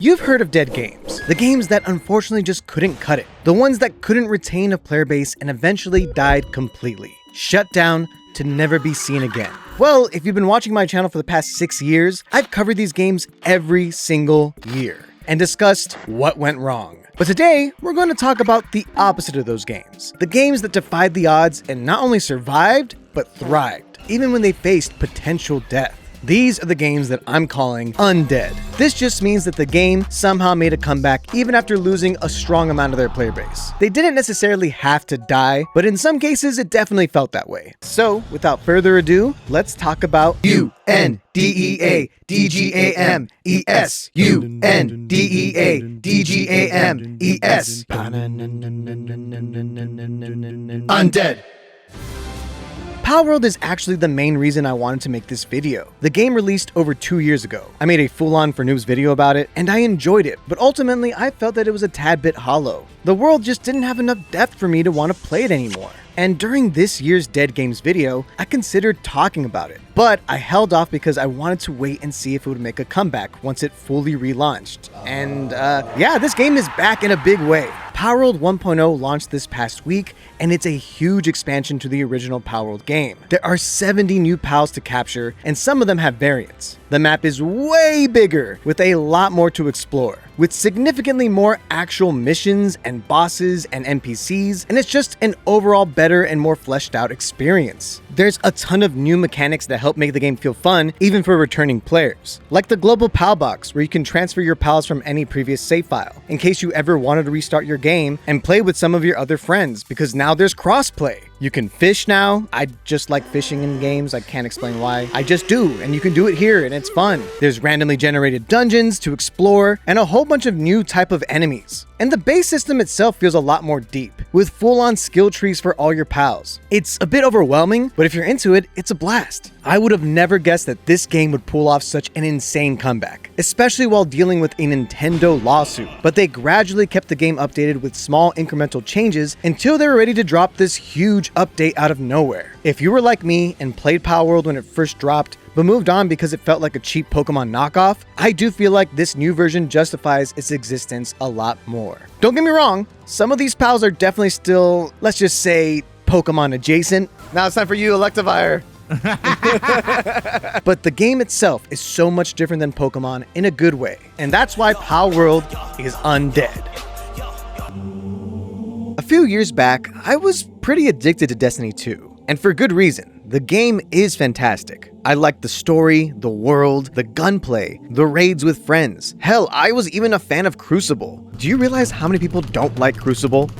You've heard of dead games, the games that unfortunately just couldn't cut it, the ones that couldn't retain a player base and eventually died completely, shut down to never be seen again. Well, if you've been watching my channel for the past 6 years, I've covered these games every single year and discussed what went wrong. But today, we're going to talk about the opposite of those games, the games that defied the odds and not only survived, but thrived, even when they faced potential death. These are the games that I'm calling undead. This just means that the game somehow made a comeback even after losing a strong amount of their player base. They didn't necessarily have to die, but in some cases it definitely felt that way. So without further ado, let's talk about UNDEAD GAMES. UNDEAD GAMES. Undead. Palworld is actually the main reason I wanted to make this video. The game released over 2 years ago. I made a full-on for noobs video about it, and I enjoyed it, but ultimately I felt that it was a tad bit hollow. The world just didn't have enough depth for me to want to play it anymore. And during this year's Dead Games video, I considered talking about it, but I held off because I wanted to wait and see if it would make a comeback once it fully relaunched. And yeah, this game is back in a big way. Palworld 1.0 launched this past week, and it's a huge expansion to the original Palworld game. There are 70 new pals to capture, and some of them have variants. The map is way bigger, with a lot more to explore, with significantly more actual missions and bosses and NPCs, and it's just an overall better and more fleshed out experience. There's a ton of new mechanics that help make the game feel fun, even for returning players. Like the global pal box, where you can transfer your pals from any previous save file, in case you ever wanted to restart your game and play with some of your other friends, because now there's crossplay. You can fish now. I just like fishing in games. I can't explain why. I just do, and you can do it here, and it's fun. There's randomly generated dungeons to explore, and a whole bunch of new type of enemies. And the base system itself feels a lot more deep, with full-on skill trees for all your pals. It's a bit overwhelming, but if you're into it, it's a blast. I would have never guessed that this game would pull off such an insane comeback, especially while dealing with a Nintendo lawsuit. But they gradually kept the game updated with small incremental changes until they were ready to drop this huge update out of nowhere. If you were like me and played Palworld when it first dropped, but moved on because it felt like a cheap Pokemon knockoff, I do feel like this new version justifies its existence a lot more. Don't get me wrong, some of these pals are definitely still, let's just say, Pokemon adjacent. Now it's time for you, Electivire. But the game itself is so much different than Pokemon in a good way, and that's why Palworld is undead. A few years back, I was pretty addicted to Destiny 2, and for good reason. The game is fantastic. I like the story, the world, the gunplay, the raids with friends. Hell, I was even a fan of Crucible. Do you realize how many people don't like Crucible?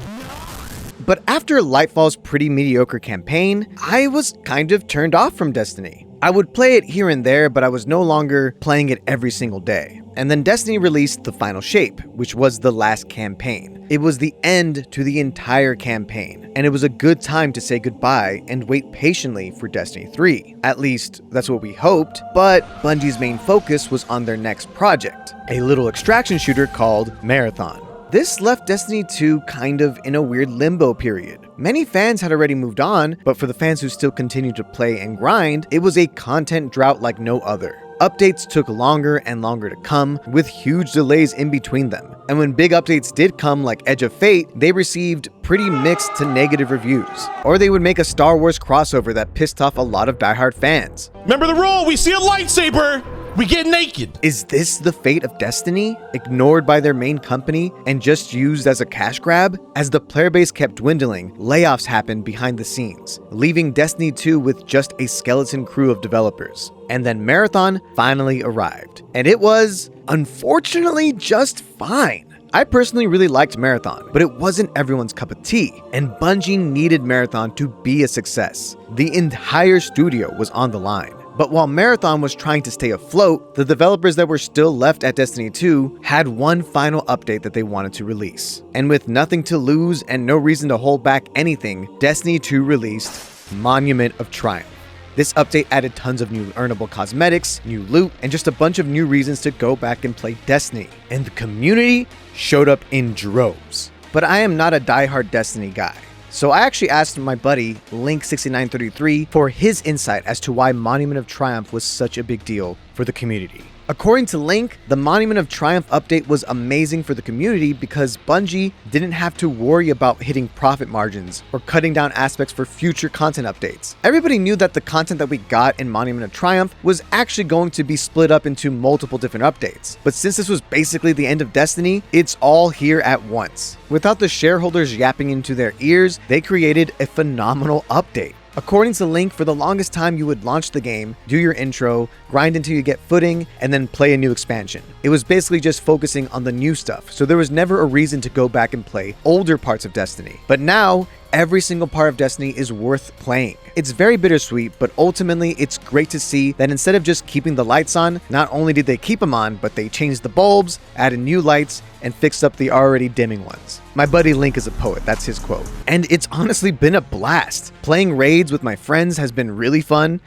But after Lightfall's pretty mediocre campaign, I was kind of turned off from Destiny. I would play it here and there, but I was no longer playing it every single day. And then Destiny released The Final Shape, which was the last campaign. It was the end to the entire campaign, and it was a good time to say goodbye and wait patiently for Destiny 3. At least, that's what we hoped, but Bungie's main focus was on their next project, a little extraction shooter called Marathon. This left Destiny 2 kind of in a weird limbo period. Many fans had already moved on, but for the fans who still continued to play and grind, it was a content drought like no other. Updates took longer and longer to come, with huge delays in between them. And when big updates did come, like Edge of Fate, they received pretty mixed to negative reviews. Or they would make a Star Wars crossover that pissed off a lot of diehard fans. Remember the rule, we see a lightsaber, we get naked. Is this the fate of Destiny? Ignored by their main company and just used as a cash grab? As the player base kept dwindling, layoffs happened behind the scenes, leaving Destiny 2 with just a skeleton crew of developers. And then Marathon finally arrived. And it was, unfortunately, just fine. I personally really liked Marathon, but it wasn't everyone's cup of tea, and Bungie needed Marathon to be a success. The entire studio was on the line. But while Marathon was trying to stay afloat, the developers that were still left at Destiny 2 had one final update that they wanted to release. And with nothing to lose and no reason to hold back anything, Destiny 2 released Monument of Triumph. This update added tons of new earnable cosmetics, new loot, and just a bunch of new reasons to go back and play Destiny. And the community showed up in droves. But I am not a diehard Destiny guy. So I actually asked my buddy, Link6933, for his insight as to why Monument of Triumph was such a big deal for the community. According to Link, the Monument of Triumph update was amazing for the community because Bungie didn't have to worry about hitting profit margins or cutting down aspects for future content updates. Everybody knew that the content that we got in Monument of Triumph was actually going to be split up into multiple different updates. But since this was basically the end of Destiny, it's all here at once. Without the shareholders yapping into their ears, they created a phenomenal update. According to Link, for the longest time you would launch the game, do your intro, grind until you get footing, and then play a new expansion. It was basically just focusing on the new stuff, so there was never a reason to go back and play older parts of Destiny. But now, every single part of Destiny is worth playing. It's very bittersweet, but ultimately it's great to see that instead of just keeping the lights on, not only did they keep them on, but they changed the bulbs, added new lights, and fixed up the already dimming ones. My buddy Link is a poet, that's his quote. And it's honestly been a blast. Playing raids with my friends has been really fun.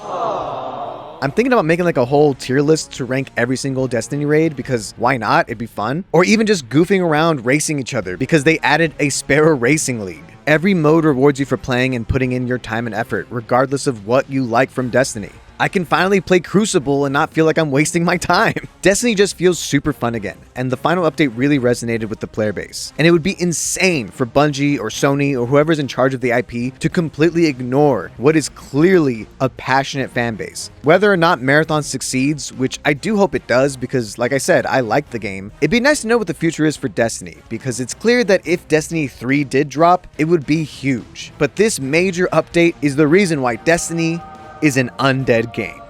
I'm thinking about making like a whole tier list to rank every single Destiny raid because why not? It'd be fun. Or even just goofing around racing each other because they added a Sparrow Racing League. Every mode rewards you for playing and putting in your time and effort, regardless of what you like from Destiny. I can finally play Crucible and not feel like I'm wasting my time. Destiny just feels super fun again, and the final update really resonated with the player base. And it would be insane for Bungie or Sony or whoever's in charge of the IP to completely ignore what is clearly a passionate fan base. Whether or not Marathon succeeds, which I do hope it does because, like I said, I like the game, it'd be nice to know what the future is for Destiny, because it's clear that if Destiny 3 did drop, it would be huge. But this major update is the reason why Destiny is an undead game.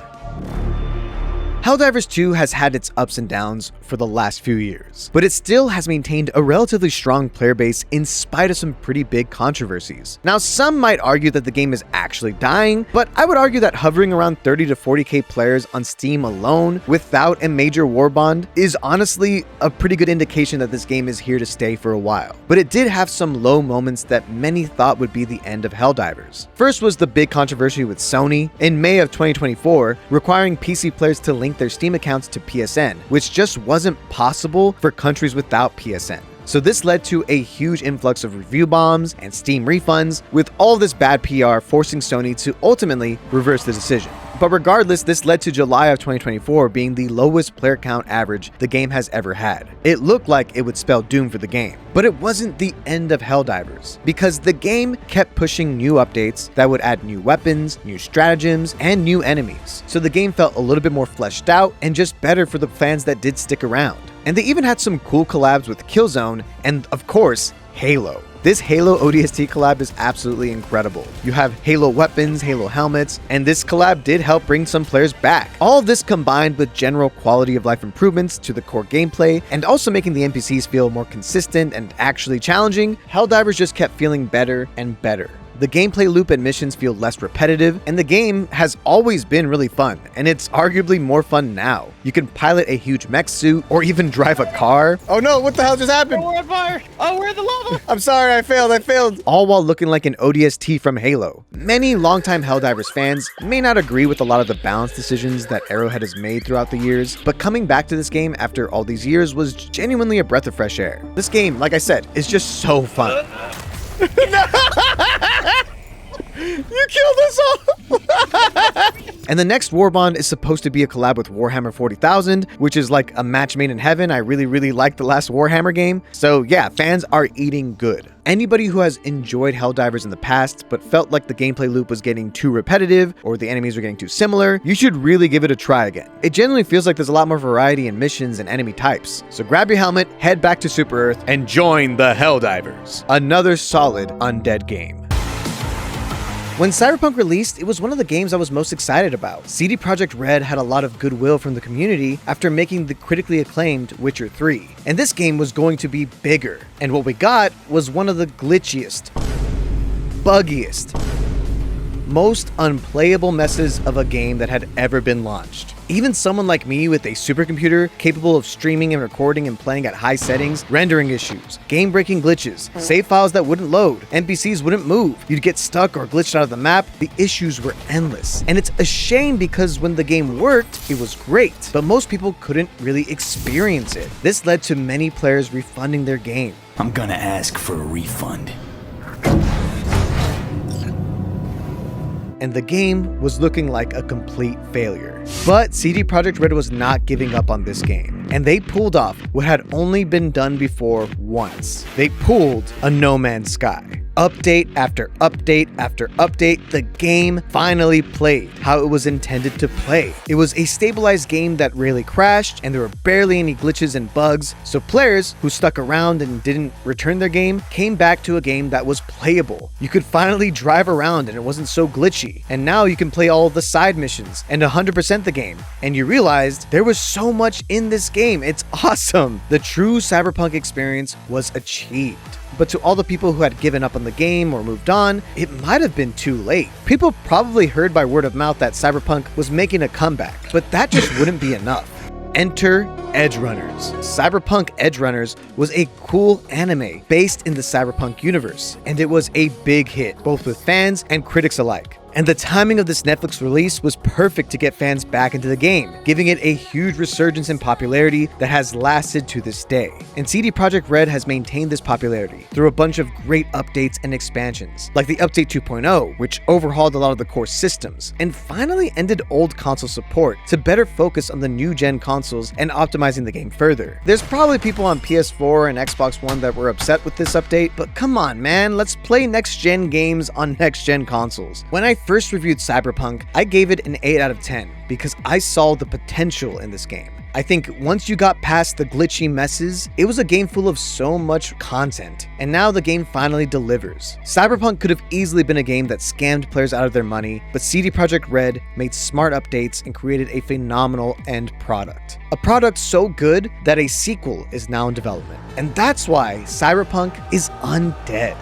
Helldivers 2 has had its ups and downs for the last few years, but it still has maintained a relatively strong player base in spite of some pretty big controversies. Now, some might argue that the game is actually dying, but I would argue that hovering around 30 to 40k players on Steam alone without a major war bond is honestly a pretty good indication that this game is here to stay for a while. But it did have some low moments that many thought would be the end of Helldivers. First was the big controversy with Sony in May of 2024, requiring PC players to link their Steam accounts to PSN, which just wasn't possible for countries without PSN. So this led to a huge influx of review bombs and Steam refunds, with all this bad PR forcing Sony to ultimately reverse the decision. But regardless, this led to July of 2024 being the lowest player count average the game has ever had. It looked like it would spell doom for the game. But it wasn't the end of Helldivers, because the game kept pushing new updates that would add new weapons, new stratagems, and new enemies. So the game felt a little bit more fleshed out and just better for the fans that did stick around. And they even had some cool collabs with Killzone and, of course, Halo. This Halo ODST collab is absolutely incredible. You have Halo weapons, Halo helmets, and this collab did help bring some players back. All of this combined with general quality of life improvements to the core gameplay, and also making the NPCs feel more consistent and actually challenging, Helldivers just kept feeling better and better. The gameplay loop and missions feel less repetitive, and the game has always been really fun, and it's arguably more fun now. You can pilot a huge mech suit, or even drive a car. Oh no, what the hell just happened? Oh, we're on fire! Oh, we're in the lava! I'm sorry, I failed. All while looking like an ODST from Halo. Many longtime Helldivers fans may not agree with a lot of the balance decisions that Arrowhead has made throughout the years, but coming back to this game after all these years was genuinely a breath of fresh air. This game, like I said, is just so fun. You killed us all! And the next Warbond is supposed to be a collab with Warhammer 40,000, which is like a match made in heaven. I really like the last Warhammer game. So yeah, fans are eating good. Anybody who has enjoyed Helldivers in the past, but felt like the gameplay loop was getting too repetitive, or the enemies were getting too similar, you should really give it a try again. It genuinely feels like there's a lot more variety in missions and enemy types. So grab your helmet, head back to Super Earth, and join the Helldivers. Another solid undead game. When Cyberpunk released, it was one of the games I was most excited about. CD Projekt Red had a lot of goodwill from the community after making the critically acclaimed Witcher 3. And this game was going to be bigger. And what we got was one of the glitchiest, buggiest, most unplayable messes of a game that had ever been launched. Even someone like me with a supercomputer capable of streaming and recording and playing at high settings, rendering issues, game-breaking glitches, save files that wouldn't load, NPCs wouldn't move, you'd get stuck or glitched out of the map, the issues were endless. And it's a shame because when the game worked, it was great, but most people couldn't really experience it. This led to many players refunding their game. I'm gonna ask for a refund. and the game was looking like a complete failure. But CD Projekt Red was not giving up on this game, and they pulled off what had only been done before once. They pulled a No Man's Sky. Update after update after update, the game finally played how it was intended to play. It was a stabilized game that rarely crashed, and there were barely any glitches and bugs, so players who stuck around and didn't return their game came back to a game that was playable. You could finally drive around and it wasn't so glitchy, and now you can play all of the side missions and 100% the game, and you realized there was so much in this game. It's awesome! The true Cyberpunk experience was achieved. But to all the people who had given up on the game or moved on, it might have been too late. People probably heard by word of mouth that Cyberpunk was making a comeback, but that just wouldn't be enough. Enter Edgerunners. Cyberpunk Edgerunners was a cool anime based in the Cyberpunk universe, and it was a big hit, both with fans and critics alike. And the timing of this Netflix release was perfect to get fans back into the game, giving it a huge resurgence in popularity that has lasted to this day. And CD Projekt Red has maintained this popularity through a bunch of great updates and expansions, like the Update 2.0, which overhauled a lot of the core systems, and finally ended old console support to better focus on the new-gen consoles and optimizing the game further. There's probably people on PS4 and Xbox One that were upset with this update, but come on man, let's play next-gen games on next-gen consoles. When I first reviewed Cyberpunk, I gave it an 8 out of 10 because I saw the potential in this game. I think once you got past the glitchy messes, it was a game full of so much content, and now the game finally delivers. Cyberpunk could have easily been a game that scammed players out of their money, but CD Projekt Red made smart updates and created a phenomenal end product. A product so good that a sequel is now in development. And that's why Cyberpunk is undead.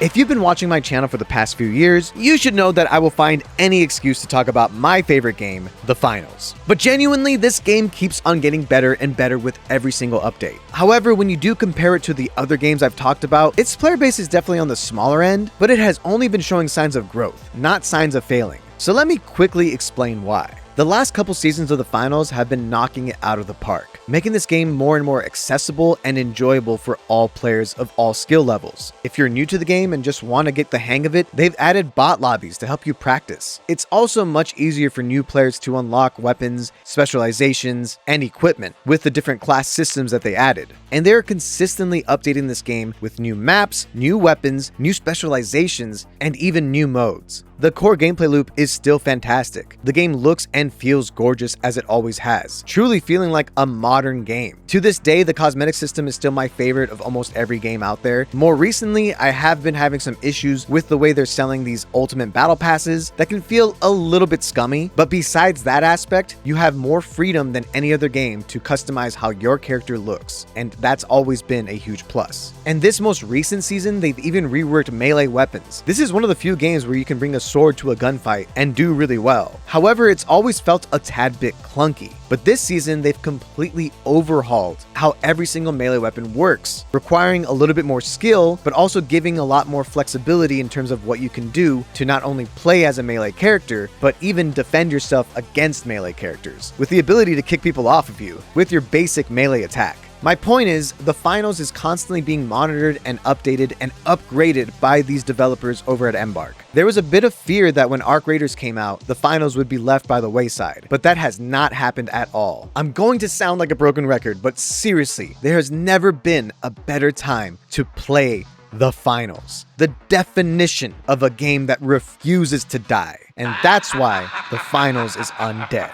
If you've been watching my channel for the past few years, you should know that I will find any excuse to talk about my favorite game, The Finals. But genuinely, this game keeps on getting better and better with every single update. However, when you do compare it to the other games I've talked about, its player base is definitely on the smaller end, but it has only been showing signs of growth, not signs of failing. So let me quickly explain why. The last couple seasons of The Finals have been knocking it out of the park, making this game more and more accessible and enjoyable for all players of all skill levels. If you're new to the game and just want to get the hang of it, they've added bot lobbies to help you practice. It's also much easier for new players to unlock weapons, specializations, and equipment with the different class systems that they added. And they're consistently updating this game with new maps, new weapons, new specializations, and even new modes. The core gameplay loop is still fantastic. The game looks and feels gorgeous as it always has, truly feeling like a modern game. To this day, the cosmetic system is still my favorite of almost every game out there. More recently, I have been having some issues with the way they're selling these ultimate battle passes that can feel a little bit scummy, but besides that aspect, you have more freedom than any other game to customize how your character looks, and that's always been a huge plus. And this most recent season, they've even reworked melee weapons. This is one of the few games where you can bring a sword to a gunfight and do really well. However, it's always felt a tad bit clunky. But this season, they've completely overhauled how every single melee weapon works, requiring a little bit more skill, but also giving a lot more flexibility in terms of what you can do to not only play as a melee character, but even defend yourself against melee characters, with the ability to kick people off of you with your basic melee attack. My point is, The Finals is constantly being monitored and updated and upgraded by these developers over at Embark. There was a bit of fear that when Arc Raiders came out, The Finals would be left by the wayside, but that has not happened at all. I'm going to sound like a broken record, but seriously, there has never been a better time to play The Finals. The definition of a game that refuses to die. And that's why The Finals is undead.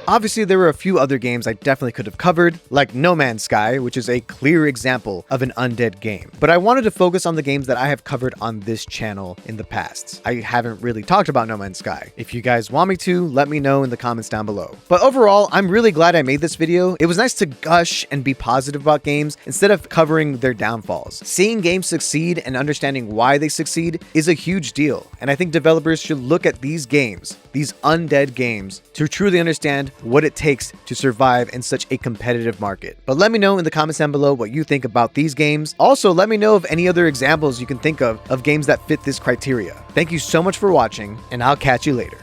Obviously, there were a few other games I definitely could have covered, like No Man's Sky, which is a clear example of an undead game. But I wanted to focus on the games that I have covered on this channel in the past. I haven't really talked about No Man's Sky. If you guys want me to, let me know in the comments down below. But overall, I'm really glad I made this video. It was nice to gush and be positive about games instead of covering their downfalls. Seeing games succeed and understanding why they succeed is a huge deal. And I think developers should look at these games, these undead games, to truly understand what it takes to survive in such a competitive market. But let me know in the comments down below what you think about these games. Also, let me know of any other examples you can think of games that fit this criteria. Thank you so much for watching, and I'll catch you later.